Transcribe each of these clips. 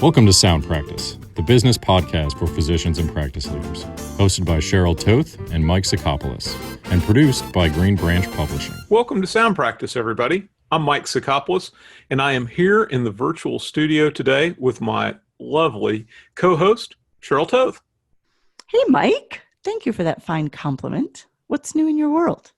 Welcome to SoundPractice, the business podcast for physicians and practice leaders, hosted by Cheryl Toth and Mike Sikopoulos, and produced by Green Branch Publishing. Welcome to SoundPractice, everybody. I'm Mike Sikopoulos, and I am here in the virtual studio today with my lovely co-host, Cheryl Toth. Hey, Mike. Thank you for that fine compliment. What's new in your world?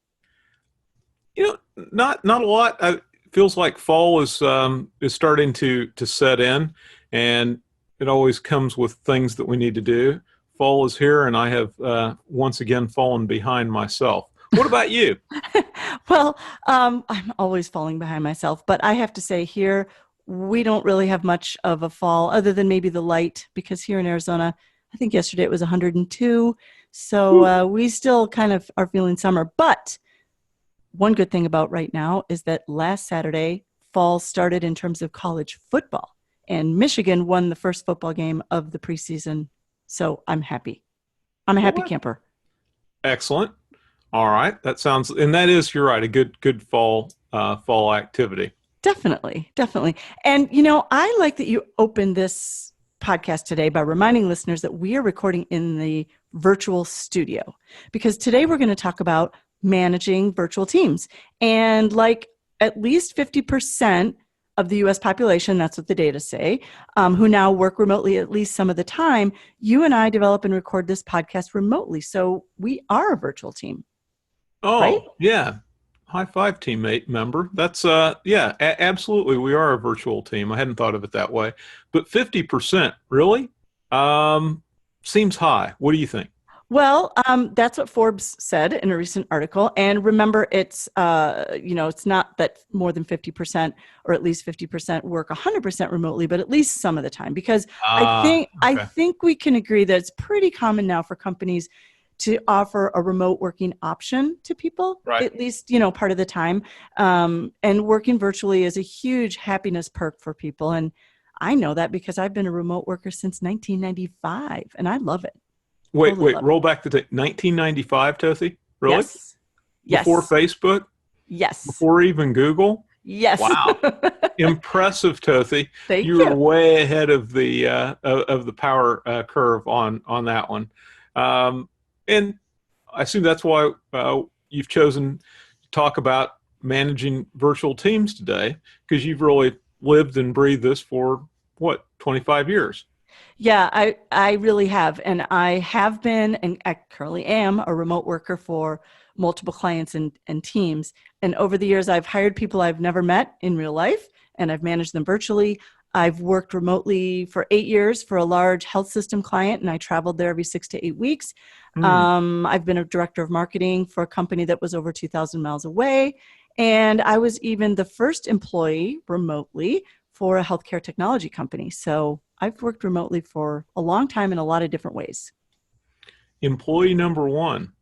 Not a lot. It feels like fall is starting to set in, and it always comes with things that we need to do. Fall is here, and I have once again fallen behind myself. What about you? Well, I'm always falling behind myself, but I have to say here, we don't really have much of a fall other than maybe the light, because here in Arizona, I think yesterday it was 102. So we still kind of are feeling summer. But one good thing about right now is that last Saturday, fall started in terms of college football. And Michigan won the first football game of the preseason. So I'm happy. I'm a happy camper. Excellent. All right. That sounds, and that is, you're right, a good fall activity. Definitely. And, I like that you opened this podcast today by reminding listeners that we are recording in the virtual studio, because today we're going to talk about managing virtual teams. And like at least 50% of the U.S. population, that's what the data say, who now work remotely at least some of the time, you and I develop and record this podcast remotely. So we are a virtual team. Oh, right? Yeah. High five, teammate member. That's, absolutely. We are a virtual team. I hadn't thought of it that way. But 50%, really? Seems high. What do you think? Well, that's what Forbes said in a recent article. And remember, it's not that more than 50% or at least 50% work 100% remotely, but at least some of the time. Because I think we can agree that it's pretty common now for companies to offer a remote working option to people, right, at least, part of the time. And working virtually is a huge happiness perk for people. And I know that because I've been a remote worker since 1995, and I love it. Wait, roll back to 1995, Tothy? Really? Yes. Before Facebook? Yes. Before even Google? Yes. Wow. Impressive, Tothy. Thank you. You were way ahead of the power curve on that one. And I assume that's why you've chosen to talk about managing virtual teams today, because you've really lived and breathed this for, 25 years? Yeah, I really have. And I have been, and I currently am, a remote worker for multiple clients and teams. And over the years, I've hired people I've never met in real life, and I've managed them virtually. I've worked remotely for 8 years for a large health system client, and I traveled there every 6 to 8 weeks. I've been a director of marketing for a company that was over 2,000 miles away. And I was even the first employee remotely for a healthcare technology company. So I've worked remotely for a long time in a lot of different ways. Employee number one.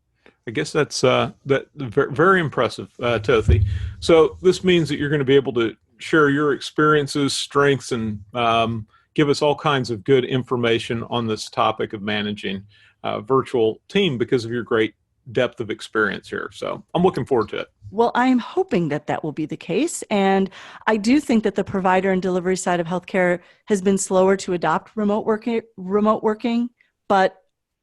I guess that's very impressive, Tothy. So this means that you're going to be able to share your experiences, strengths, and give us all kinds of good information on this topic of managing a virtual team because of your great depth of experience here. So I'm looking forward to it. Well, I'm hoping that will be the case. And I do think that the provider and delivery side of healthcare has been slower to adopt remote working, but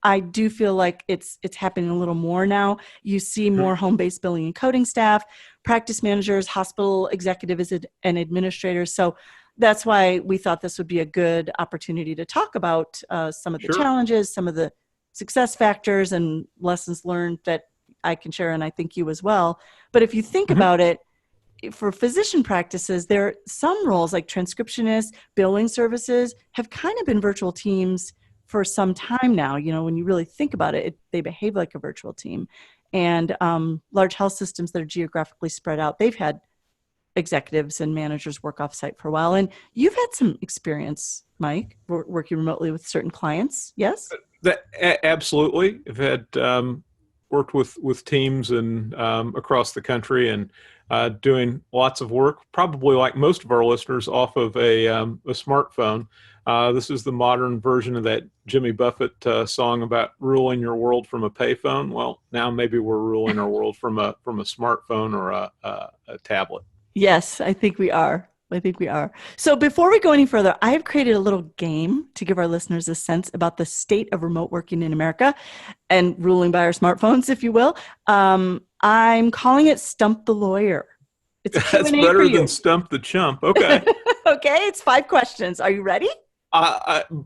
I do feel like it's happening a little more now. You see more home-based billing and coding staff, practice managers, hospital executives and administrators. So that's why we thought this would be a good opportunity to talk about some of the challenges, some of the success factors and lessons learned that I can share, and I think you as well. But if you think about it, for physician practices, there are some roles like transcriptionists, billing services have kind of been virtual teams for some time now. When you really think about it, they behave like a virtual team. And large health systems that are geographically spread out, they've had executives and managers work off-site for a while. And you've had some experience, Mike, working remotely with certain clients, yes? Absolutely. I've had worked with teams and across the country and doing lots of work, probably like most of our listeners, off of a smartphone. This is the modern version of that Jimmy Buffett song about ruling your world from a payphone. Well, now maybe we're ruling our world from a smartphone or a tablet. Yes, I think we are. I think we are. So before we go any further, I have created a little game to give our listeners a sense about the state of remote working in America and ruling by our smartphones, if you will. I'm calling it Stump the Lawyer. It's a Q&A That's better for you. than Stump the Chump. Okay. Okay, it's 5 questions. Are you ready?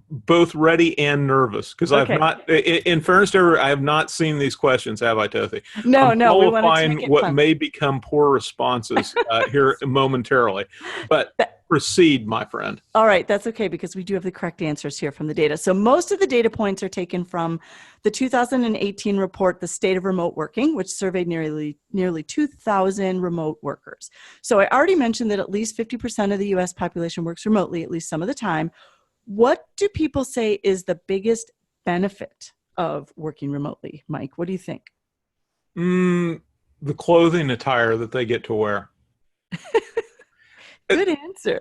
Both ready and nervous because Okay. I've not, in fairness to everyone, I have not seen these questions, have I, Tothi? No, I'm we wanted to qualifying make it what fun. may become poor responses here momentarily. But proceed, my friend. All right, that's okay because we do have the correct answers here from the data. So most of the data points are taken from the 2018 report, The State of Remote Working, which surveyed nearly 2,000 remote workers. So I already mentioned that at least 50% of the US population works remotely at least some of the time. What do people say is the biggest benefit of working remotely? Mike, what do you think? The clothing attire that they get to wear. Good answer.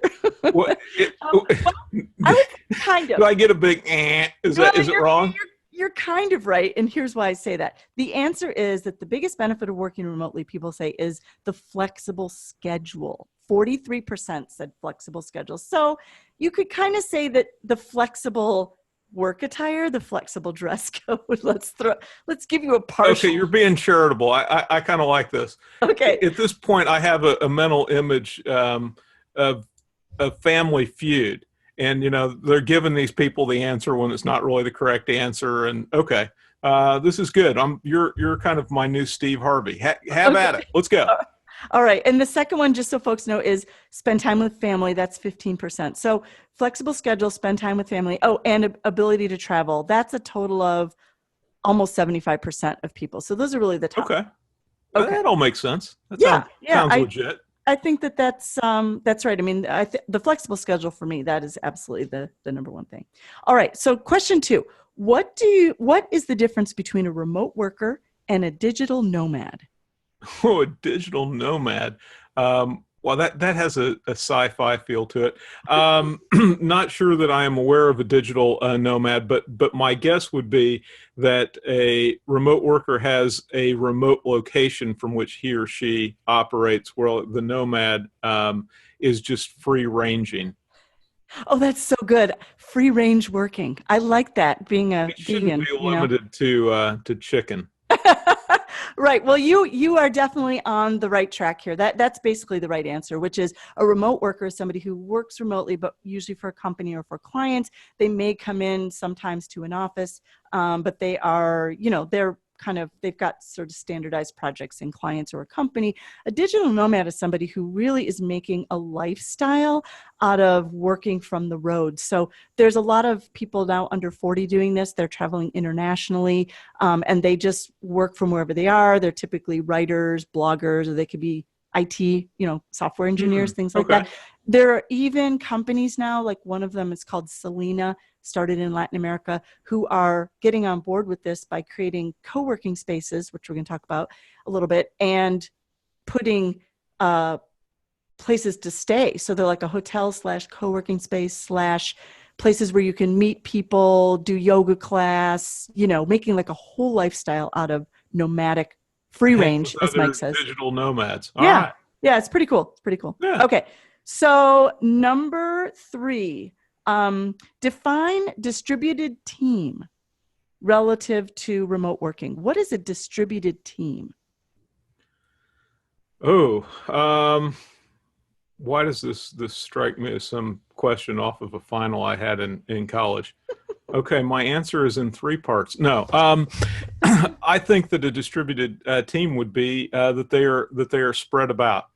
What, I would kind of. do I get a big Is it wrong? You're kind of right. And here's why I say that. The answer is that the biggest benefit of working remotely, people say, is the flexible schedule. 43% said flexible schedule. So you could kind of say that the flexible work attire, the flexible dress code, let's give you a partial. Okay, you're being charitable. I kind of like this. Okay. At this point, I have a mental image of a Family Feud. And, they're giving these people the answer when it's not really the correct answer. And okay, this is good. You're kind of my new Steve Harvey. Have at it. Let's go. All right. And the second one, just so folks know, is spend time with family. That's 15%. So flexible schedule, spend time with family. Oh, and ability to travel. That's a total of almost 75% of people. So those are really the top. Okay. Okay. That all makes sense. That sounds legit. I think that's right. I mean, the flexible schedule for me, that is absolutely the number one thing. All right. So question 2, what is the difference between a remote worker and a digital nomad? Oh, a digital nomad. Well, that has a sci-fi feel to it. Not sure that I am aware of a digital nomad, but my guess would be that a remote worker has a remote location from which he or she operates, while the nomad is just free ranging. Oh, that's so good. Free range working. I like that. Being a It shouldn't vegan, be limited to chicken. Right. Well, you are definitely on the right track here. That's basically the right answer, which is a remote worker is somebody who works remotely, but usually for a company or for clients. They may come in sometimes to an office, but they are, they've got sort of standardized projects in clients or a company. A digital nomad is somebody who really is making a lifestyle out of working from the road. So there's a lot of people now under 40 doing this. They're traveling internationally, and they just work from wherever they are. They're typically writers, bloggers, or they could be IT, software engineers, things like that. There are even companies now, like one of them is called Selena, started in Latin America, who are getting on board with this by creating co-working spaces, which we're going to talk about a little bit, and putting places to stay. So they're like a hotel / co-working space / places where you can meet people, do yoga class, making like a whole lifestyle out of nomadic free range, as Mike says. Digital nomads. All right. Yeah, it's pretty cool. Yeah. Okay. So number 3, define distributed team relative to remote working. What is a distributed team? Why does this strike me as some question off of a final I had in college? Okay, my answer is in 3 parts. No, I think that a distributed team would be that they are spread about.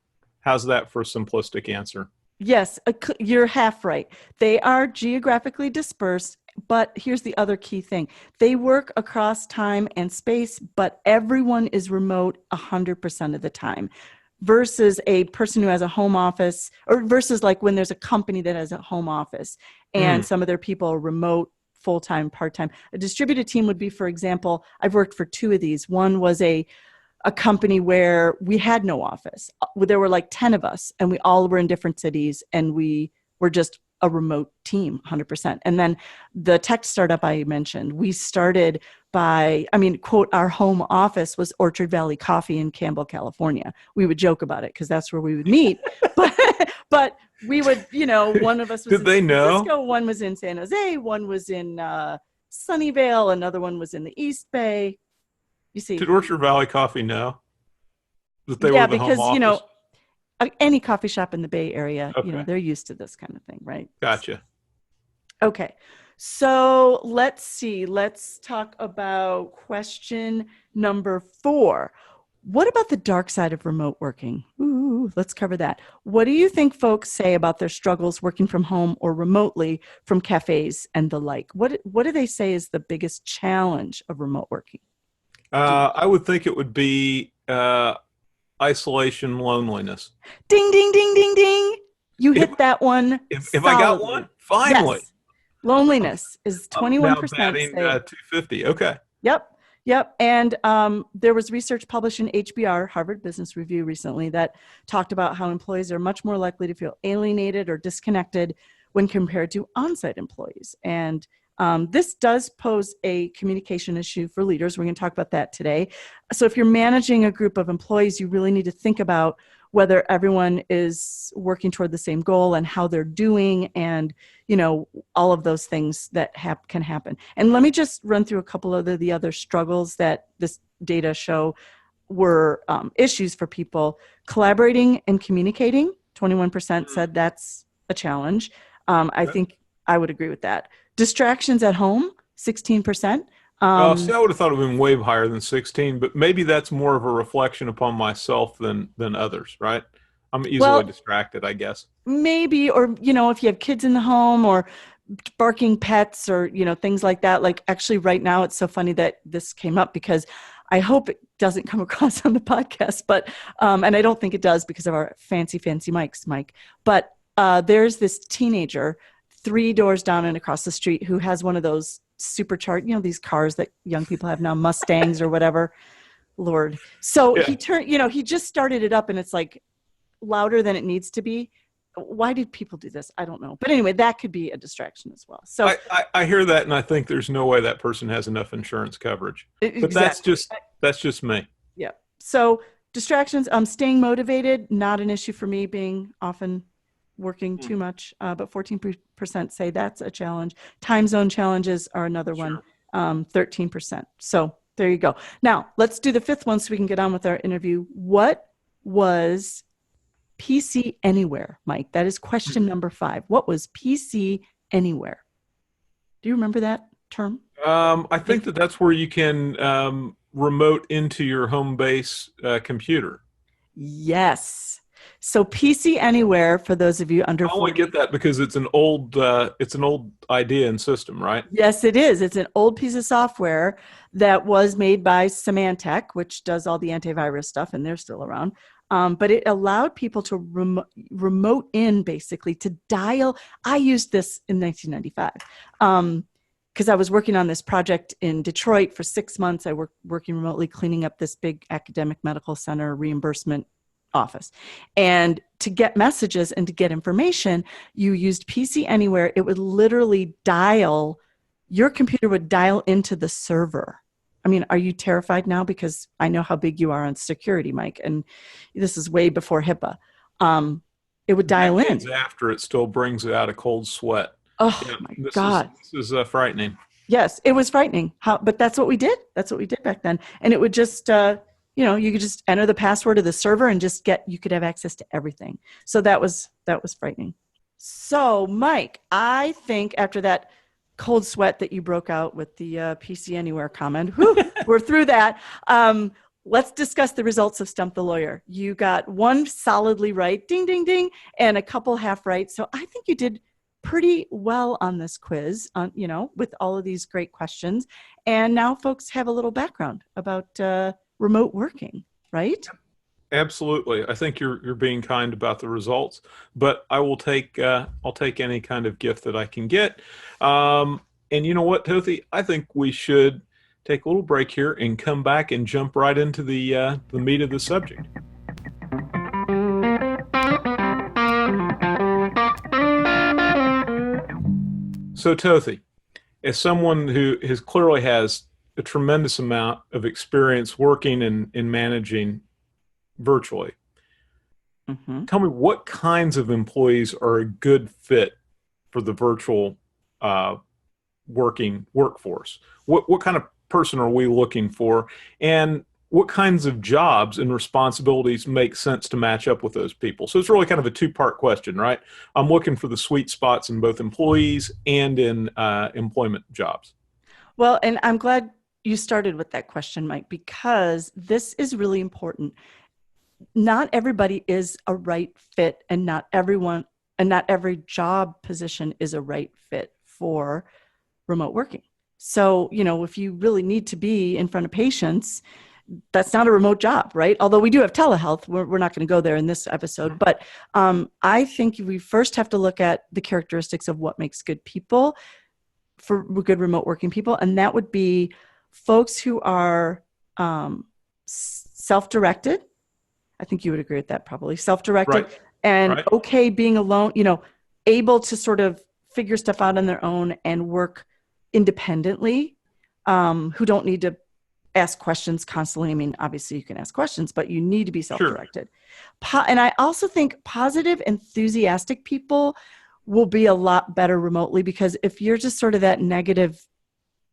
How's that for a simplistic answer? Yes, you're half right. They are geographically dispersed, but here's the other key thing. They work across time and space, but everyone is remote 100% of the time, versus a person who has a home office, or versus like when there's a company that has a home office and some of their people are remote, full-time, part-time. A distributed team would be, for example, I've worked for 2 of these. One was a company where we had no office. There were like 10 of us, and we all were in different cities, and we were just a remote team 100%. And then the tech startup I mentioned, we started quote, our home office was Orchard Valley Coffee in Campbell, California. We would joke about it because that's where we would meet. but we would, one of us was Did they in San know? Francisco, one was in San Jose, one was in Sunnyvale, another one was in the East Bay. You see. Did Orchard Valley Coffee know that they were the home office? Any coffee shop in the Bay Area, Okay. they're used to this kind of thing, right? Gotcha. Okay. So let's see. Let's talk about question number 4. What about the dark side of remote working? Ooh, let's cover that. What do you think folks say about their struggles working from home or remotely from cafes and the like? What do they say is the biggest challenge of remote working? I would think it would be isolation, loneliness. Ding, ding, ding, ding, ding. You hit that one. If I got one, finally. Yes. Loneliness is 21%. Now batting 250. Okay. Yep. And there was research published in HBR, Harvard Business Review, recently that talked about how employees are much more likely to feel alienated or disconnected when compared to on-site employees. And this does pose a communication issue for leaders. We're going to talk about that today. So if you're managing a group of employees, you really need to think about whether everyone is working toward the same goal and how they're doing and, all of those things that can happen. And let me just run through a couple of the other struggles that this data show were issues for people. Collaborating and communicating, 21% said that's a challenge. I think I would agree with that. Distractions at home, 16%. I would have thought it would have been way higher than 16, but maybe that's more of a reflection upon myself than others, right? I'm easily distracted, I guess. Maybe, or, if you have kids in the home or barking pets or, things like that. Like actually right now, it's so funny that this came up because I hope it doesn't come across on the podcast, but, and I don't think it does because of our fancy mics, Mike. But there's this teenager 3 doors down and across the street who has one of those supercharged, these cars that young people have now, Mustangs or whatever. Lord. So he he just started it up and it's like louder than it needs to be. Why did people do this? I don't know. But anyway, that could be a distraction as well. So I hear that and I think there's no way that person has enough insurance coverage. But exactly. that's just me. Yeah. So distractions, staying motivated, not an issue for me, being often working too much, but 14% say that's a challenge. Time zone challenges are another one, 13%. So there you go. Now let's do the 5th one so we can get on with our interview. What was PC Anywhere, Mike? That is question number 5. What was PC Anywhere? Do you remember that term? I think that's where you can remote into your home base computer. Yes. So PC Anywhere, for those of you under 40. I only get that because it's an old idea and system, right? Yes, it is. It's an old piece of software that was made by Symantec, which does all the antivirus stuff, and they're still around. But it allowed people to remote in, basically, to dial. I used this in 1995 because I was working on this project in Detroit for 6 months. I working remotely, cleaning up this big academic medical center reimbursement office. And to get messages and to get information, you used PC Anywhere. It would literally your computer would dial into the server. I mean, are you terrified now? Because I know how big you are on security, Mike, and this is way before HIPAA. It would dial in. After it still brings out a cold sweat. Oh, my God. This is frightening. Yes, it was frightening. But that's what we did. That's what we did back then. And it would just... you could just enter the password of the server and you could have access to everything. So that was frightening. So Mike, I think after that cold sweat that you broke out with the PC Anywhere comment, we're through that. Let's discuss the results of Stump the Lawyer. You got 1 solidly right, ding, ding, ding, and a couple half right. So I think you did pretty well on this quiz, with all of these great questions. And now folks have a little background about remote working, right? Absolutely. I think you're being kind about the results, but I will take I'll take any kind of gift that I can get. And you know what, Tothy? I think we should take a little break here and come back and jump right into the meat of the subject. So Tothi, as someone who clearly has a tremendous amount of experience working in managing virtually, tell me what kinds of employees are a good fit for the virtual working workforce? What kind of person are we looking for? And what kinds of jobs and responsibilities make sense to match up with those people? So it's really kind of a two-part question, right? I'm looking for the sweet spots in both employees and in employment jobs. Well, and I'm glad you started with that question, Mike, because this is really important. Not everybody is a right fit, and not every job position is a right fit for remote working. So, if you really need to be in front of patients, that's not a remote job, right? Although we do have telehealth. We're not going to go there in this episode. But I think we first have to look at the characteristics of what makes good people for good remote working people. And that would be folks who are self-directed. I think you would agree with that probably. Self-directed and okay being alone, able to sort of figure stuff out on their own and work independently, who don't need to ask questions constantly. I mean, obviously you can ask questions, but you need to be self-directed. Sure. And I also think positive, enthusiastic people will be a lot better remotely, because if you're just sort of that negative,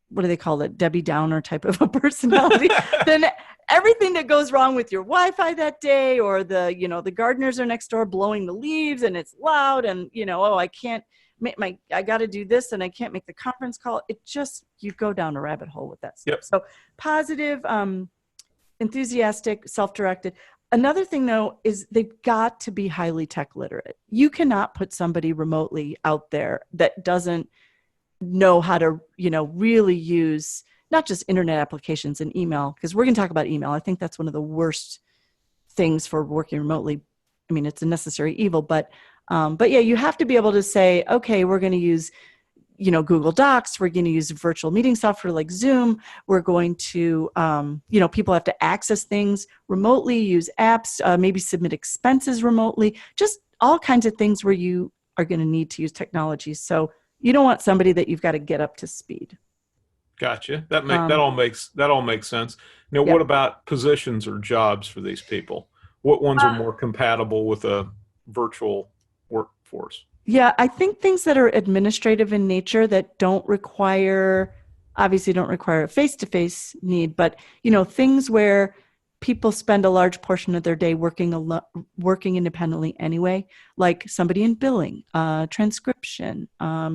what do they call it, Debbie Downer type of a personality, then everything that goes wrong with your Wi-Fi that day, or the gardeners are next door blowing the leaves and it's loud, and I can't I got to do this and I can't make the conference call. You go down a rabbit hole with that stuff. Yep. So positive, enthusiastic, self-directed. Another thing though, is they've got to be highly tech literate. You cannot put somebody remotely out there that doesn't know how to, really use not just internet applications and email, because we're going to talk about email. I think that's one of the worst things for working remotely. I mean, it's a necessary evil, but yeah, you have to be able to say, okay, we're going to use, Google Docs. We're going to use virtual meeting software like Zoom. We're going to, people have to access things remotely, use apps, maybe submit expenses remotely, just all kinds of things where you are going to need to use technology. So you don't want somebody that you've got to get up to speed. Gotcha. That all makes sense. Now, What about positions or jobs for these people? What ones are more compatible with a virtual workforce? Yeah, I think things that are administrative in nature that obviously don't require a face-to-face need, but things where people spend a large portion of their day working independently anyway, like somebody in billing, transcription,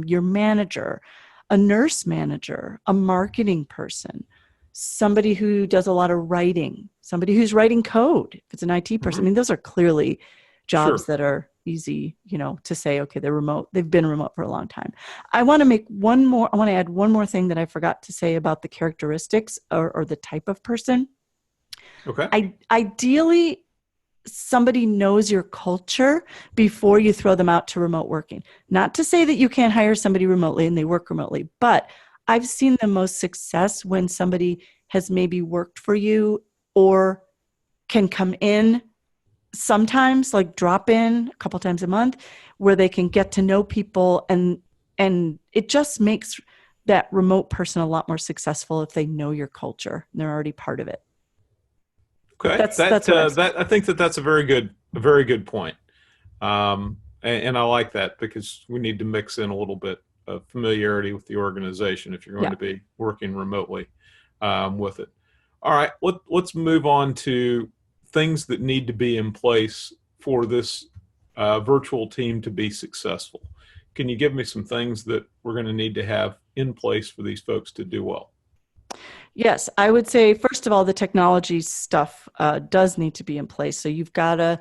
your manager, a nurse manager, a marketing person, somebody who does a lot of writing, somebody who's writing code, if it's an IT person. I mean, those are clearly jobs that are easy, to say, okay, they're remote. They've been remote for a long time. I want to add one more thing that I forgot to say about the characteristics or the type of person. Okay. Ideally, somebody knows your culture before you throw them out to remote working. Not to say that you can't hire somebody remotely and they work remotely, but I've seen the most success when somebody has maybe worked for you or can come in sometimes, like drop in a couple times a month, where they can get to know people, and it just makes that remote person a lot more successful if they know your culture and they're already part of it. Okay, I think that's a very good point, and I like that, because we need to mix in a little bit of familiarity with the organization if you're going to be working remotely with it. All right, let's move on to things that need to be in place for this virtual team to be successful. Can you give me some things that we're going to need to have in place for these folks to do well? Yes, I would say, first of all, the technology stuff does need to be in place. So you've got to,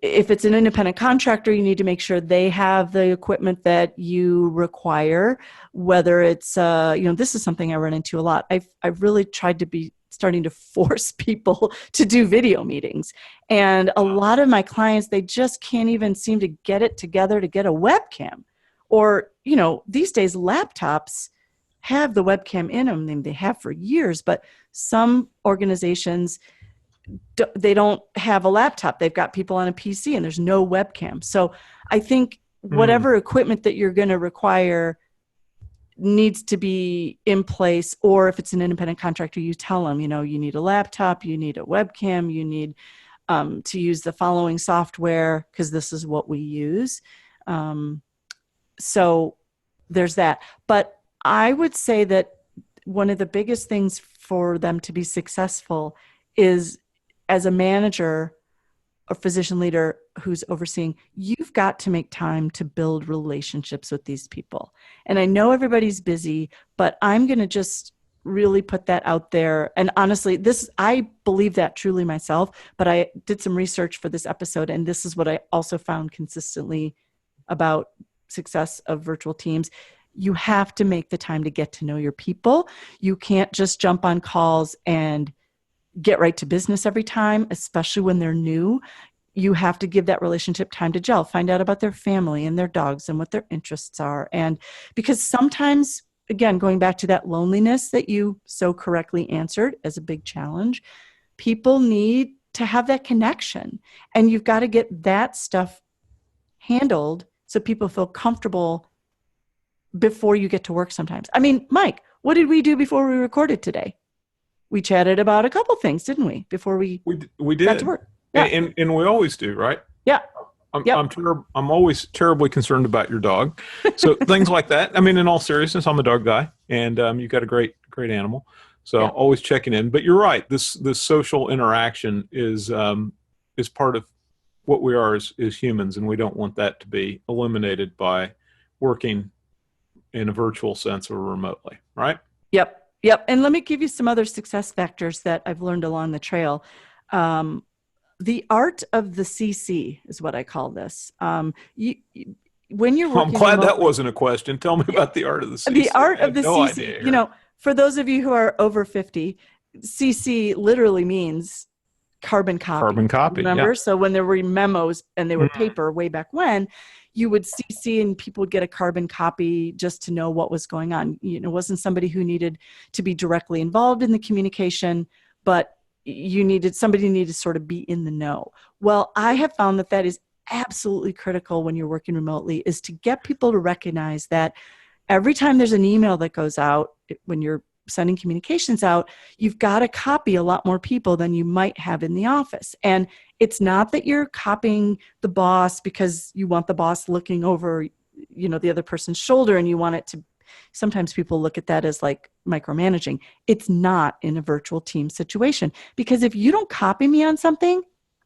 if it's an independent contractor, you need to make sure they have the equipment that you require, whether it's, this is something I run into a lot. I've really tried to be starting to force people to do video meetings. And a lot of my clients, they just can't even seem to get it together to get a webcam. Or, these days laptops have the webcam in them, and they have for years, but some organizations, they don't have a laptop. They've got people on a PC and there's no webcam. So I think whatever equipment that you're going to require needs to be in place. Or if it's an independent contractor, you tell them, you need a laptop, you need a webcam, you need to use the following software because this is what we use. So there's that. But I would say that one of the biggest things for them to be successful is, as a manager or physician leader who's overseeing, you've got to make time to build relationships with these people. And I know everybody's busy, but I'm going to just really put that out there. And honestly, I believe that truly myself, but I did some research for this episode, and this is what I also found consistently about success of virtual teams. You have to make the time to get to know your people. You can't just jump on calls and get right to business every time, especially when they're new. You have to give that relationship time to gel, find out about their family and their dogs and what their interests are. And because sometimes, again, going back to that loneliness that you so correctly answered as a big challenge, people need to have that connection. And you've got to get that stuff handled so people feel comfortable before you get to work sometimes. I mean, Mike, what did we do before we recorded today? We chatted about a couple things, didn't we? Before we did got to work. Yeah. And we always do, right? Yeah. I'm always terribly concerned about your dog. So things like that. I mean, in all seriousness, I'm a dog guy, and you've got a great animal. So always checking in. But you're right. This social interaction is part of what we are as humans, and we don't want that to be eliminated by working in a virtual sense or remotely, right? Yep. And let me give you some other success factors that I've learned along the trail. The art of the CC is what I call this. When you're working I'm glad remotely, that wasn't a question. Tell me about the art of the CC. The art of the CC. For those of you who are over 50, CC literally means carbon copy. Carbon copy. Remember? Yeah. So when there were memos and they were paper way back when, you would CC and people would get a carbon copy just to know what was going on. It wasn't somebody who needed to be directly involved in the communication, but somebody needed to sort of be in the know. Well, I have found that is absolutely critical when you're working remotely, is to get people to recognize that every time there's an email that goes out, when you're sending communications out, you've got to copy a lot more people than you might have in the office. And it's not that you're copying the boss because you want the boss looking over, the other person's shoulder, and you want it to. Sometimes people look at that as like micromanaging. It's not in a virtual team situation, because if you don't copy me on something,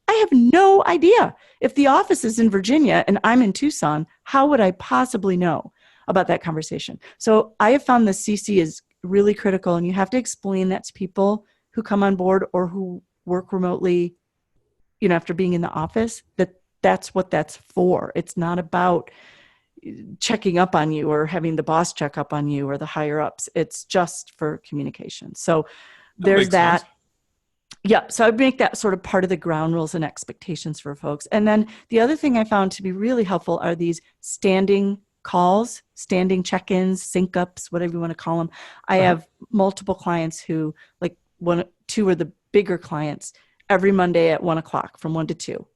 I have no idea. If the office is in Virginia and I'm in Tucson, how would I possibly know about that conversation? So I have found the CC is really critical, and you have to explain that to people who come on board or who work remotely, after being in the office, that's what that's for. It's not about checking up on you or having the boss check up on you or the higher ups. It's just for communication. So there's that. Sense. Yeah. So I'd make that sort of part of the ground rules and expectations for folks. And then the other thing I found to be really helpful are these standing calls, standing check-ins, sync-ups, whatever you want to call them. I have multiple clients who, like two are the bigger clients, every Monday at 1:00 from 1 to 2.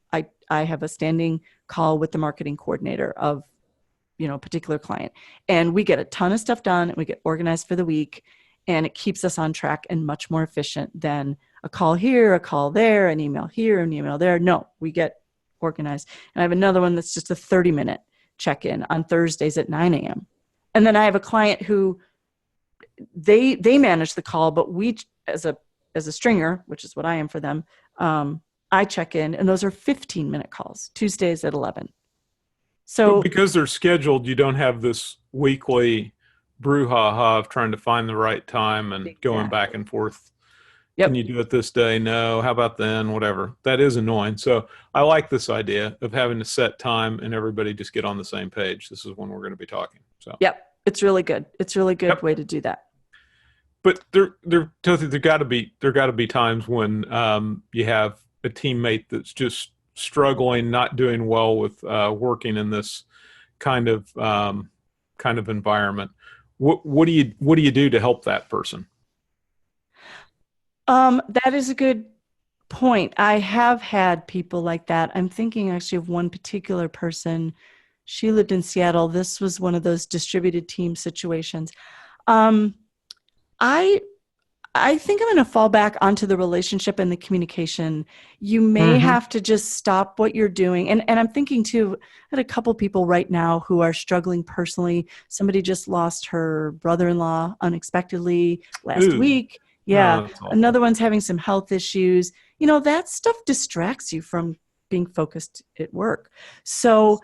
I have a standing call with the marketing coordinator of, a particular client, and we get a ton of stuff done and we get organized for the week, and it keeps us on track and much more efficient than a call here, a call there, an email here, an email there. No, we get organized. And I have another one that's just a 30-minute check-in on Thursdays at 9 a.m. And then I have a client who they manage the call, but we, as a stringer, which is what I am for them, I check in, and those are 15-minute calls, Tuesdays at 11. So because they're scheduled, you don't have this weekly brouhaha of trying to find the right time and going back and forth. Yep. Can you do it this day? No. How about then? Whatever. That is annoying. So I like this idea of having to set time and everybody just get on the same page. This is when we're going to be talking. So yep, it's really good. It's a really good way to do that. But there got to be times when you have a teammate that's just struggling, not doing well with working in this kind of environment. What do you do to help that person? That is a good point. I have had people like that. I'm thinking actually of one particular person. She lived in Seattle. This was one of those distributed team situations. I think I'm going to fall back onto the relationship and the communication. You may have to just stop what you're doing. And I'm thinking too, I had a couple people right now who are struggling personally. Somebody just lost her brother-in-law unexpectedly last week. Yeah. Another one's having some health issues. That stuff distracts you from being focused at work. So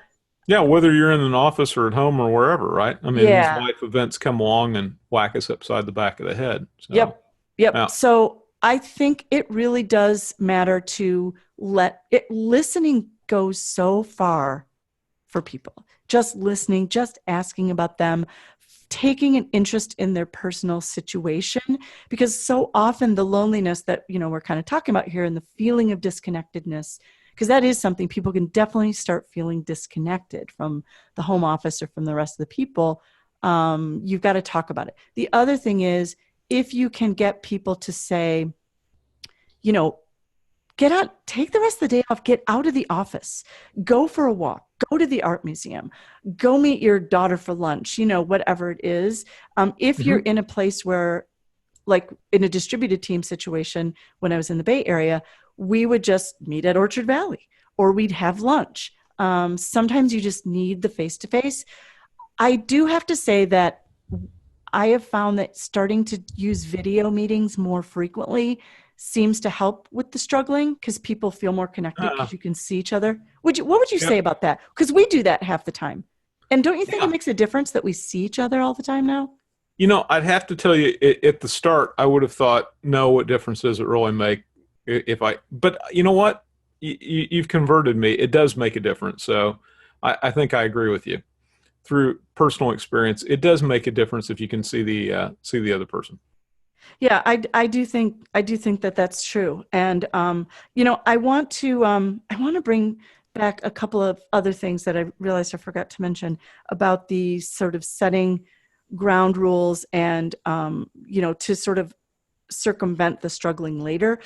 yeah, whether you're in an office or at home or wherever, right? I mean, these life events come along and whack us upside the back of the head. So, Yep. yeah. So I think it really does matter to listening goes so far for people. Just listening, just asking about them, taking an interest in their personal situation, because so often the loneliness that, we're kind of talking about here and the feeling of disconnectedness, because that is something people can definitely start feeling disconnected from the home office or from the rest of the people. You've got to talk about it. The other thing is, if you can get people to say, get out, take the rest of the day off, get out of the office, go for a walk, go to the art museum, go meet your daughter for lunch, whatever it is. If you're in a place where, like in a distributed team situation, when I was in the Bay Area, we would just meet at Orchard Valley or we'd have lunch. Sometimes you just need the face-to-face. I do have to say that I have found that starting to use video meetings more frequently seems to help with the struggling, because people feel more connected because you can see each other. What would you say about that? Because we do that half the time. And don't you think it makes a difference that we see each other all the time now? I'd have to tell you at the start, I would have thought, no, what difference does it really make but you know what? You've converted me. It does make a difference. So I think I agree with you. Through personal experience, it does make a difference if you can see the other person. Yeah, I do think that that's true. And I want to bring back a couple of other things that I realized I forgot to mention about the sort of setting ground rules and to sort of circumvent the struggling later.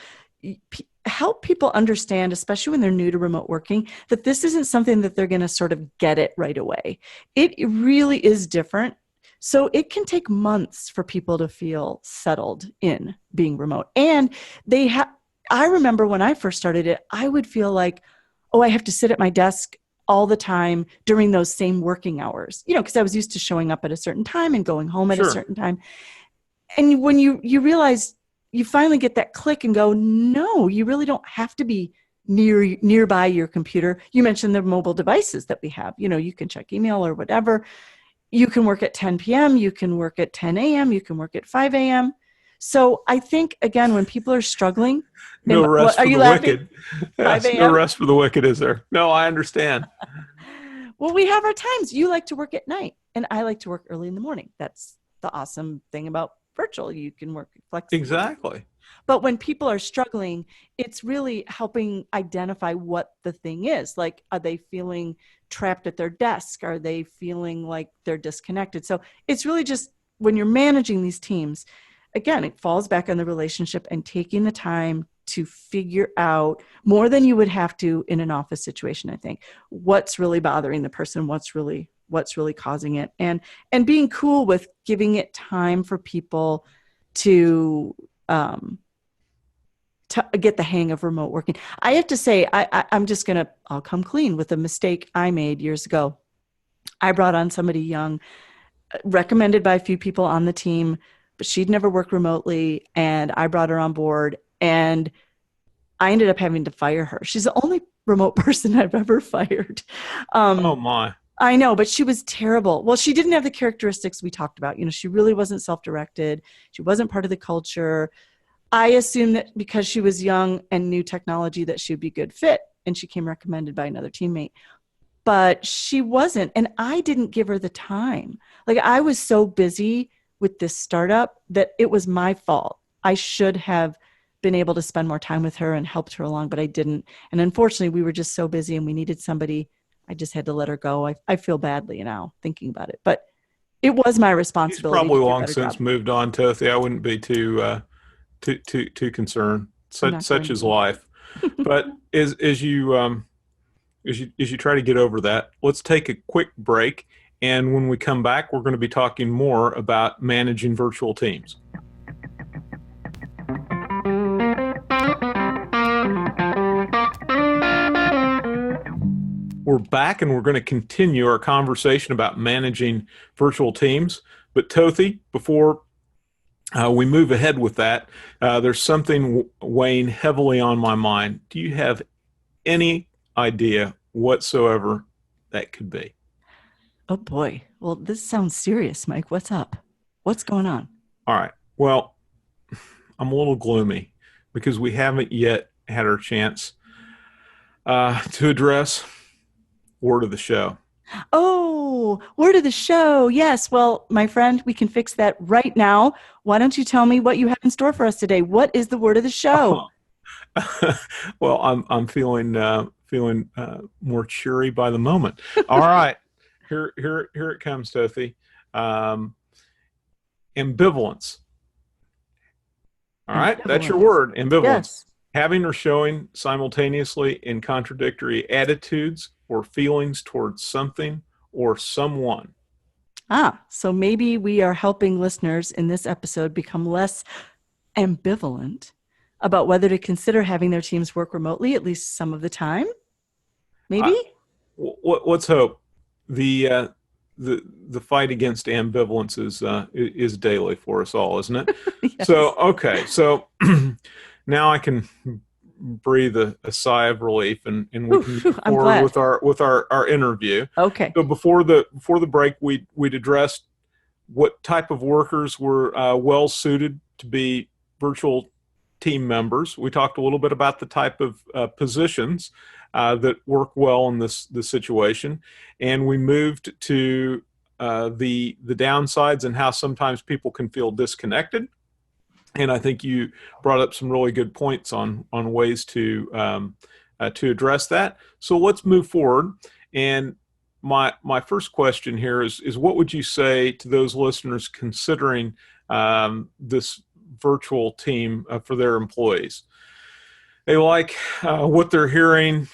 Help people understand, especially when they're new to remote working, that this isn't something that they're going to sort of get it right away. It really is different. So it can take months for people to feel settled in being remote. And I remember when I first started it, I would feel like, oh, I have to sit at my desk all the time during those same working hours, because I was used to showing up at a certain time and going home at a certain time. And when you realize, you finally get that click and go, no, you really don't have to be nearby your computer. You mentioned the mobile devices that we have. You can check email or whatever. You can work at 10 p.m. You can work at 10 a.m. You can work at 5 a.m. So I think, again, when people are struggling, no rest for the wicked. Yes, no rest for the wicked, is there? No, I understand. Well, we have our times. You like to work at night, and I like to work early in the morning. That's the awesome thing about virtual. You can work flexibly. Exactly. But when people are struggling, it's really helping identify what the thing is. Like, are they feeling trapped at their desk? Are they feeling like they're disconnected? So it's really just, when you're managing these teams, again, it falls back on the relationship and taking the time to figure out, more than you would have to in an office situation, I think, what's really bothering the person, what's really causing it, and being cool with giving it time for people to get the hang of remote working. I have to say, I'll come clean with a mistake I made years ago. I brought on somebody young, recommended by a few people on the team, but she'd never worked remotely, and I brought her on board, and I ended up having to fire her. She's the only remote person I've ever fired. Oh my. I know, but she was terrible. Well, she didn't have the characteristics we talked about. She really wasn't self-directed. She wasn't part of the culture. I assumed that because she was young and knew technology that she would be a good fit, and she came recommended by another teammate. But she wasn't, and I didn't give her the time. Like, I was so busy with this startup that it was my fault. I should have been able to spend more time with her and helped her along, but I didn't. And unfortunately, we were just so busy and we needed somebody. I just had to let her go. I feel badly now thinking about it, but it was my responsibility. She's probably long since moved on, Toth. I wouldn't be too concerned. Such is life. But as you as you try to get over that, let's take a quick break. And when we come back, we're going to be talking more about managing virtual teams. We're back, and we're going to continue our conversation about managing virtual teams. But Tothi, before we move ahead with that, there's something weighing heavily on my mind. Do you have any idea whatsoever that could be? Oh boy. Well, this sounds serious, Mike. What's up? What's going on? All right. Well, I'm a little gloomy because we haven't yet had our chance to address word of the show. Oh, word of the show. Yes. Well, my friend, we can fix that right now. Why don't you tell me what you have in store for us today? What is the word of the show? Well, I'm feeling more cheery by the moment. All right. Here it comes, Tothi. Ambivalence. All right, that's your word, ambivalence. Yes. Having or showing simultaneously in contradictory attitudes or feelings towards something or someone. So maybe we are helping listeners in this episode become less ambivalent about whether to consider having their teams work remotely at least some of the time. Maybe? Let's hope. The fight against ambivalence is daily for us all, isn't it? Yes. So, okay. So now I can breathe a sigh of relief and we can move forward with our interview. Okay. So before the break, we'd addressed what type of workers were well suited to be virtual team members. We talked a little bit about the type of positions that work well in this situation, and we moved to the downsides and how sometimes people can feel disconnected. And I think you brought up some really good points on ways to address that. So let's move forward. And my first question here is what would you say to those listeners considering this virtual team for their employees? They like what they're hearing,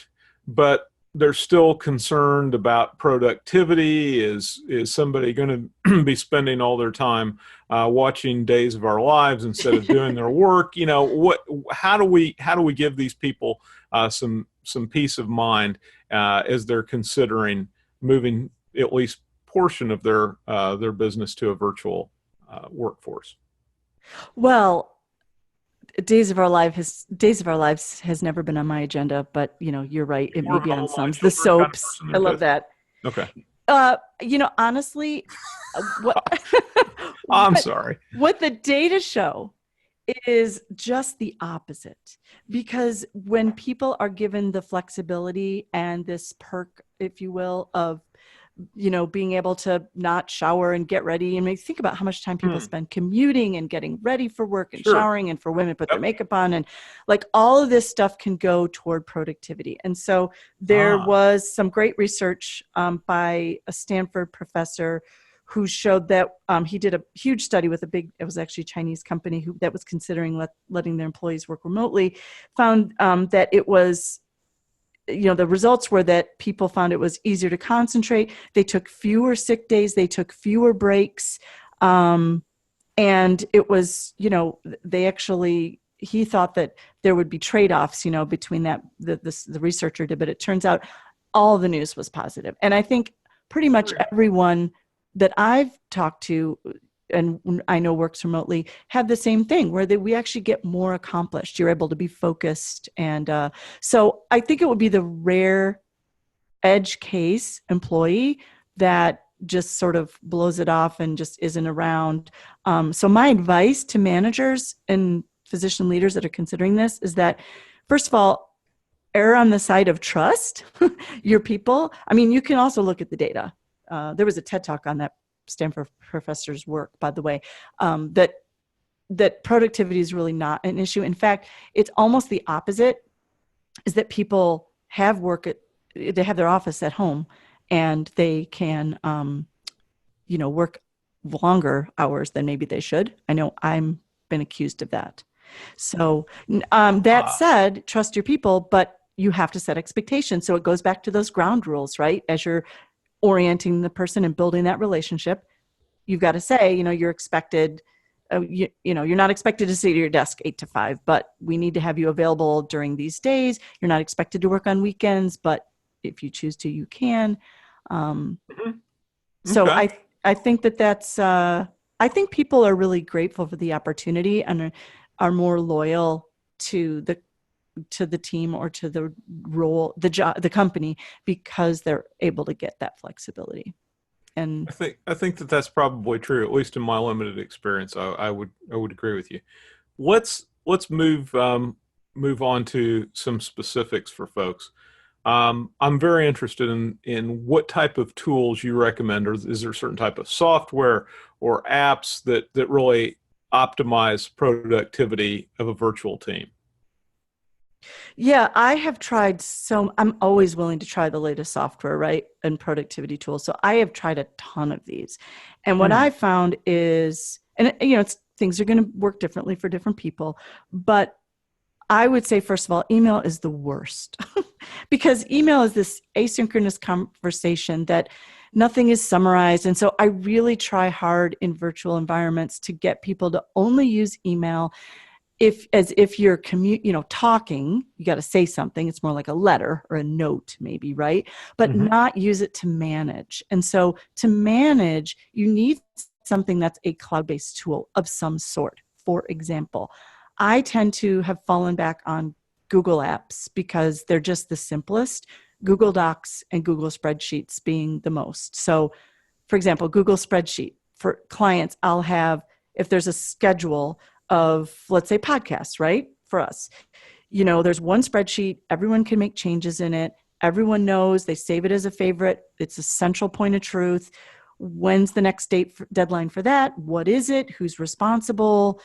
but they're still concerned about productivity. Is somebody going to be spending all their time watching Days of Our Lives instead of doing their work? You know, how do we give these people some peace of mind as they're considering moving at least portion of their business to a virtual workforce? Well, Days of Our Lives has never been on my agenda, but you're right. It may be on some. The soaps. I love that. Okay. Honestly, I'm sorry. What the data show is just the opposite, because when people are given the flexibility and this perk, if you will, of being able to not shower and get ready. And think about how much time people spend commuting and getting ready for work and showering, and for women put their makeup on, and like all of this stuff can go toward productivity. And so there was some great research by a Stanford professor who showed that he did a huge study with it was actually a Chinese company that was considering letting their employees work remotely, found that it was, the results were that people found it was easier to concentrate. They took fewer sick days. They took fewer breaks. And it was, he thought that there would be trade-offs, between that, the researcher did, but it turns out all the news was positive. And I think pretty much everyone that I've talked to and I know works remotely have the same thing, where we actually get more accomplished. You're able to be focused. And so I think it would be the rare edge case employee that just sort of blows it off and just isn't around. So my advice to managers and physician leaders that are considering this is that, first of all, err on the side of trust your people. I mean, you can also look at the data. There was a TED Talk on that Stanford professor's work, by the way, that productivity is really not an issue. In fact, it's almost the opposite, is that people they have their office at home and they can, work longer hours than maybe they should. I know I'm been accused of that. So that said, trust your people, but you have to set expectations. So it goes back to those ground rules, right? As you're orienting the person and building that relationship, you've got to say, you're expected, you're not expected to sit at your desk 8 to 5, but we need to have you available during these days. You're not expected to work on weekends, but if you choose to, you can. So Okay. I think that's, I think people are really grateful for the opportunity and are more loyal to the team or to the role, the job, the company, because they're able to get that flexibility. And I think that that's probably true, at least in my limited experience. I would agree with you. Let's move on to some specifics for folks. I'm very interested in what type of tools you recommend, or is there a certain type of software or apps that really optimize productivity of a virtual team? yeah, I have tried I'm always willing to try the latest software, right? And productivity tools. So I have tried a ton of these. And what I found is, and things are going to work differently for different people, but I would say, first of all, email is the worst because email is this asynchronous conversation that nothing is summarized. And so I really try hard in virtual environments to get people to only use email if you're talking. You got to say something. It's more like a letter or a note maybe, right? But not use it to manage. And so to manage, you need something that's a cloud-based tool of some sort. For example, I tend to have fallen back on Google Apps because they're just the simplest, Google Docs and Google Spreadsheets being the most. So, for example, Google Spreadsheet for clients, I'll have, if there's a schedule of, let's say, podcasts, right? For us, there's one spreadsheet, everyone can make changes in it. Everyone knows, they save it as a favorite. It's a central point of truth. When's the next deadline for that? What is it? Who's responsible?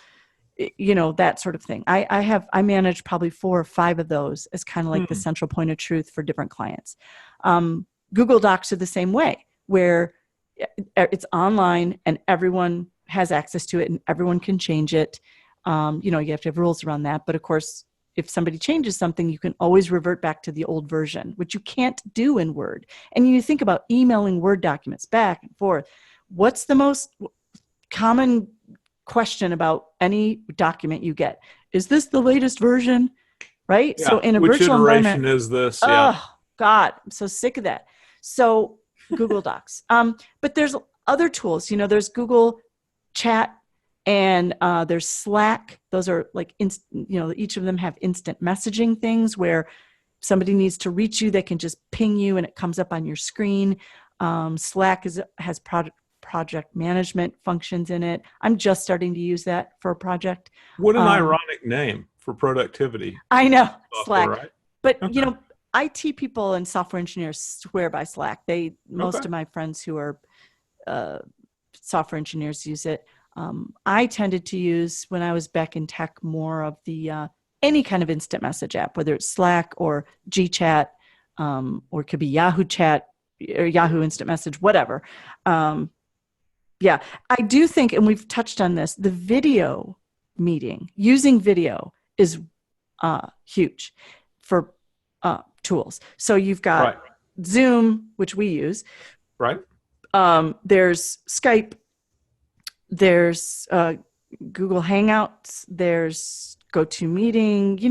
That sort of thing. I manage probably 4 or 5 of those as kind of like the central point of truth for different clients. Google Docs are the same way, where it's online and everyone has access to it and everyone can change it. You have to have rules around that. But of course, if somebody changes something, you can always revert back to the old version, which you can't do in Word. And you think about emailing Word documents back and forth. What's the most common question about any document you get? Is this the latest version? Right? Yeah. So in a Which virtual iteration environment, is this? Yeah. oh God, I'm so sick of that. So Google Docs. But there's other tools. There's Google Chat and there's Slack. Those are like each of them have instant messaging things where somebody needs to reach you, they can just ping you and it comes up on your screen. Slack has project management functions in it. I'm just starting to use that for a project. What an ironic name for productivity. I know, Software, Slack. right? But Okay. IT people and software engineers swear by Slack. Most of my friends who are software engineers use it. I tended to use, when I was back in tech, more of the any kind of instant message app, whether it's Slack or GChat, or it could be Yahoo Chat or Yahoo Instant Message, whatever. Yeah, I do think, and we've touched on this, the video meeting, using video is huge for tools. So you've got Zoom, which we use. Right. There's Skype. There's Google Hangouts. There's GoToMeeting.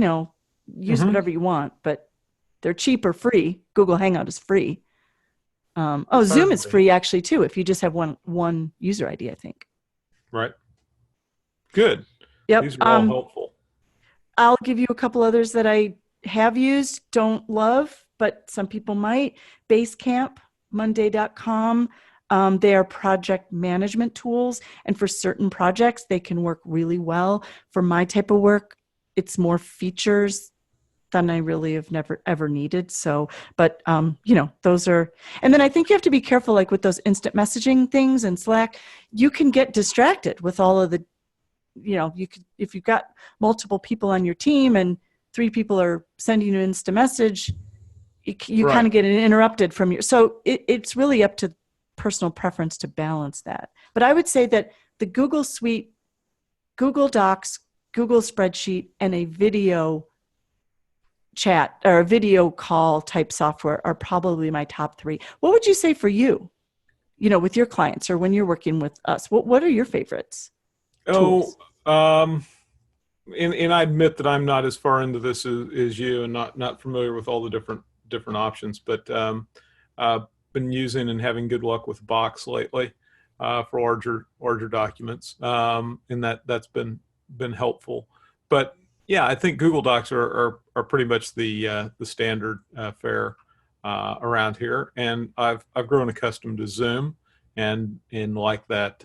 Use whatever you want, but they're cheap or free. Google Hangout is free. Zoom is free actually too, if you just have one user ID, I think. Right. Good. Yep. These are all helpful. I'll give you a couple others that I have used, don't love, but some people might. Basecamp, Monday.com. They are project management tools, and for certain projects, they can work really well. For my type of work, it's more features than I really have never ever needed. So, but those are, and then I think you have to be careful, like with those instant messaging things and Slack, you can get distracted with all of the, you could, if you've got multiple people on your team and 3 people are sending you an instant message, you kind of get interrupted from your, so it's really up to personal preference to balance that. But I would say that the Google Suite, Google Docs, Google Spreadsheet, and a video chat or video call type software are probably my top three. What would you say for you, with your clients or when you're working with us? What are your favorites? Tools? And I admit that I'm not as far into this as you, and not familiar with all the different options, but I've been using and having good luck with Box lately for larger documents, and that's been helpful. But yeah, I think Google Docs are pretty much the standard fare around here, and I've grown accustomed to Zoom and like that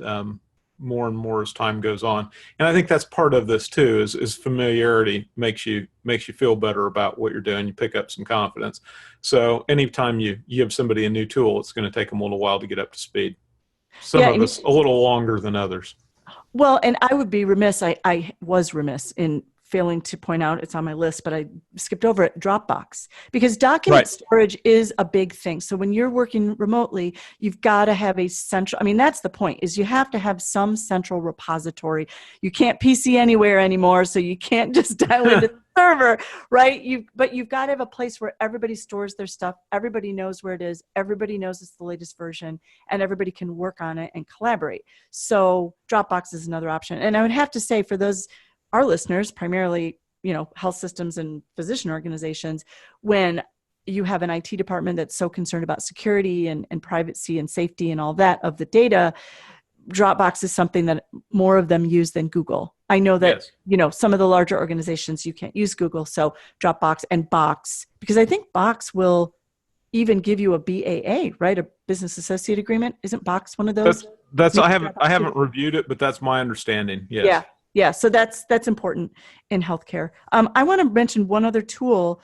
more and more as time goes on. And I think that's part of this too, is familiarity makes you feel better about what you're doing. You pick up some confidence. So anytime you give somebody a new tool, it's going to take them a little while to get up to speed. Some of us a little longer than others. Well, and I would be remiss, I was remiss in failing to point out, it's on my list, but I skipped over it, Dropbox, because document storage is a big thing. So when you're working remotely, you've got to have a central, that's the point, is you have to have some central repository. You can't PC anywhere anymore, so you can't just dial into the server, right? But you've got to have a place where everybody stores their stuff. Everybody knows where it is. Everybody knows it's the latest version, and everybody can work on it and collaborate. So Dropbox is another option. And I would have to say, for our listeners, primarily, health systems and physician organizations, when you have an IT department that's so concerned about security and privacy and safety and all that of the data, Dropbox is something that more of them use than Google. I know that, some of the larger organizations, you can't use Google. So Dropbox and Box, because I think Box will even give you a BAA, right? A business associate agreement. Isn't Box one of those? I haven't reviewed it, but that's my understanding. Yes. Yeah. Yeah, so that's important in healthcare. I want to mention one other tool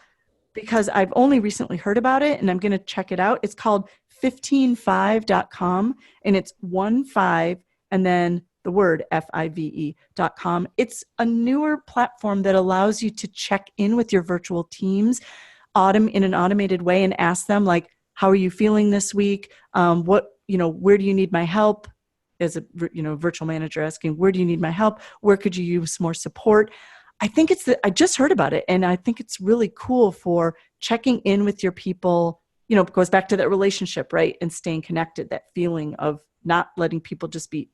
because I've only recently heard about it, and I'm going to check it out. It's called 155.com, and it's 15 and then the word FIVE.com. It's a newer platform that allows you to check in with your virtual teams in an automated way and ask them, like, how are you feeling this week? Where do you need my help? As a virtual manager asking, where do you need my help? Where could you use more support? I think I just heard about it, and I think it's really cool for checking in with your people. It goes back to that relationship, right? And staying connected, that feeling of not letting people just be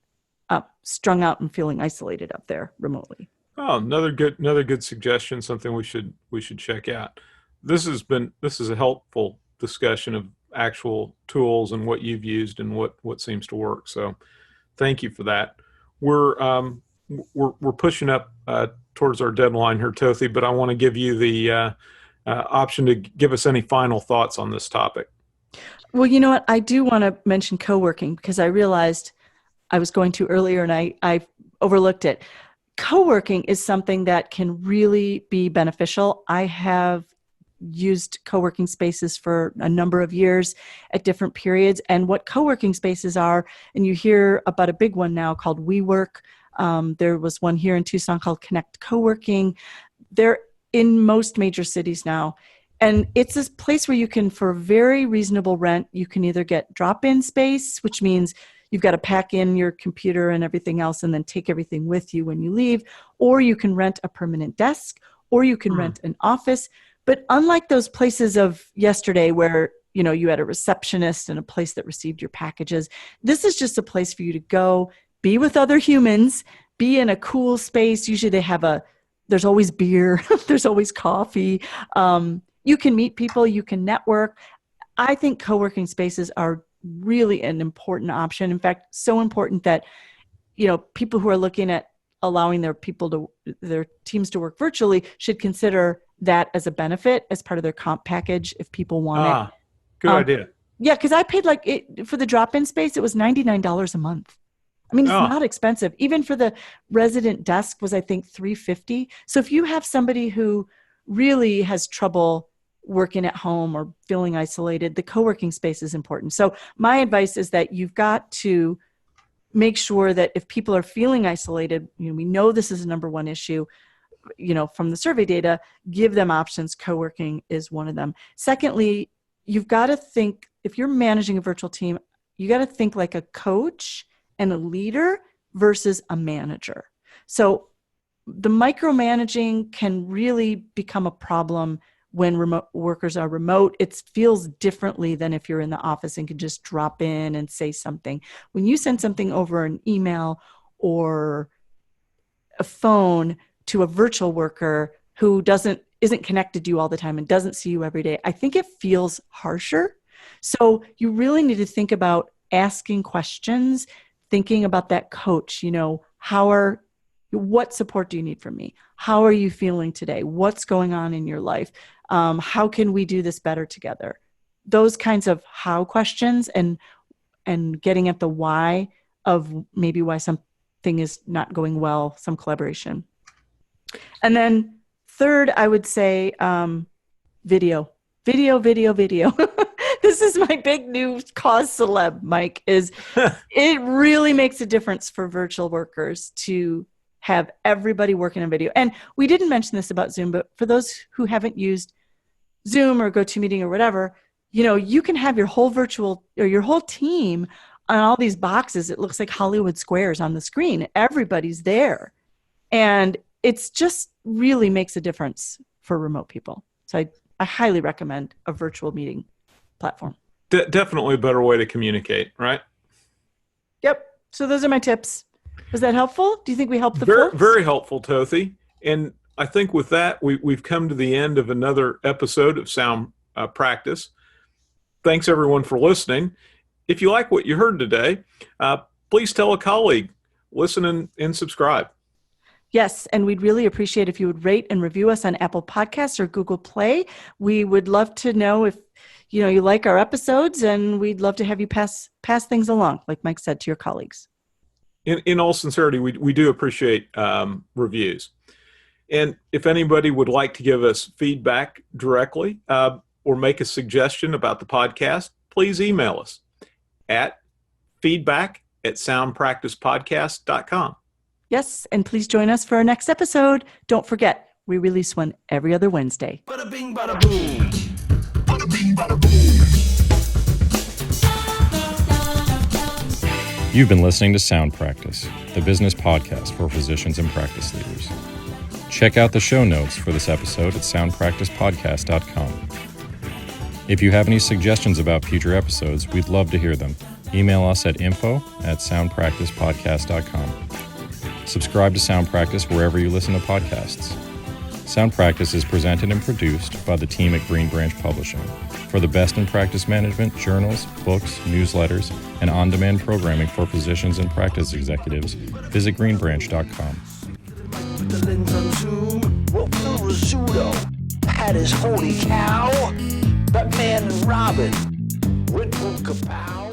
strung out and feeling isolated up there remotely. Oh, another good suggestion, something we should check out. This is a helpful discussion of actual tools and what you've used and what seems to work. So thank you for that. We're pushing up towards our deadline here, Tothi, but I want to give you the option to give us any final thoughts on this topic. Well, you know what? I do want to mention co-working because I realized I was going to earlier and I overlooked it. Co-working is something that can really be beneficial. I have used co-working spaces for a number of years at different periods. And what co-working spaces are, and you hear about a big one now called WeWork. There was one here in Tucson called Connect Co-working. They're in most major cities now. And it's this place where you can, for very reasonable rent, you can either get drop-in space, which means you've got to pack in your computer and everything else and then take everything with you when you leave, or you can rent a permanent desk, or you can rent an office. But unlike those places of yesterday where, you had a receptionist and a place that received your packages, this is just a place for you to go, be with other humans, be in a cool space. Usually there's always beer, there's always coffee. You can meet people, you can network. I think co-working spaces are really an important option. In fact, so important that, people who are looking at allowing their teams to work virtually should consider that as a benefit as part of their comp package if people want it. Good idea. Yeah, because I paid for the drop-in space, it was $99 a month. It's not expensive. Even for the resident desk was, I think, $350. So if you have somebody who really has trouble working at home or feeling isolated, the co-working space is important. So my advice is that you've got to make sure that if people are feeling isolated, we know this is a number one issue, from the survey data, give them options. Co-working is one of them. Secondly, you've got to think, if you're managing a virtual team, you got to think like a coach and a leader versus a manager. So the micromanaging can really become a problem when remote workers are remote, it feels differently than if you're in the office and can just drop in and say something. When you send something over an email or a phone to a virtual worker who isn't connected to you all the time and doesn't see you every day, I think it feels harsher. So you really need to think about asking questions, thinking about that coach, what support do you need from me? How are you feeling today? What's going on in your life? How can we do this better together? Those kinds of how questions and getting at the why of maybe why something is not going well, some collaboration. And then third, I would say video. This is my big new cause celeb, Mike, is it really makes a difference for virtual workers to have everybody working on video. And we didn't mention this about Zoom, but for those who haven't used Zoom or GoToMeeting or whatever, you can have your whole virtual or your whole team on all these boxes. It looks like Hollywood squares on the screen. Everybody's there. And it's just really makes a difference for remote people. So I highly recommend a virtual meeting platform. Definitely a better way to communicate, right? Yep. So those are my tips. Was that helpful? Do you think we helped the folks? Very, very helpful, Tothy. And I think with that, we've come to the end of another episode of Sound Practice. Thanks, everyone, for listening. If you like what you heard today, please tell a colleague, listen and subscribe. Yes, and we'd really appreciate if you would rate and review us on Apple Podcasts or Google Play. We would love to know if you like our episodes, and we'd love to have you pass things along, like Mike said, to your colleagues. In all sincerity, we do appreciate reviews. And if anybody would like to give us feedback directly or make a suggestion about the podcast, please email us at feedback@soundpracticepodcast.com. Yes, and please join us for our next episode. Don't forget, we release one every other Wednesday. Bada bing, bada boom. Bada bing, bada boom. You've been listening to Sound Practice, the business podcast for physicians and practice leaders. Check out the show notes for this episode at soundpracticepodcast.com. If you have any suggestions about future episodes, we'd love to hear them. Email us at info@soundpracticepodcast.com. Subscribe to Sound Practice wherever you listen to podcasts. Sound Practice is presented and produced by the team at Green Branch Publishing. For the best in practice management, journals, books, newsletters, and on-demand programming for physicians and practice executives, visit greenbranch.com. The Lincoln Zoom, wrote the risotto, had his holy cow, Batman and Robin, Red Bull Kapow.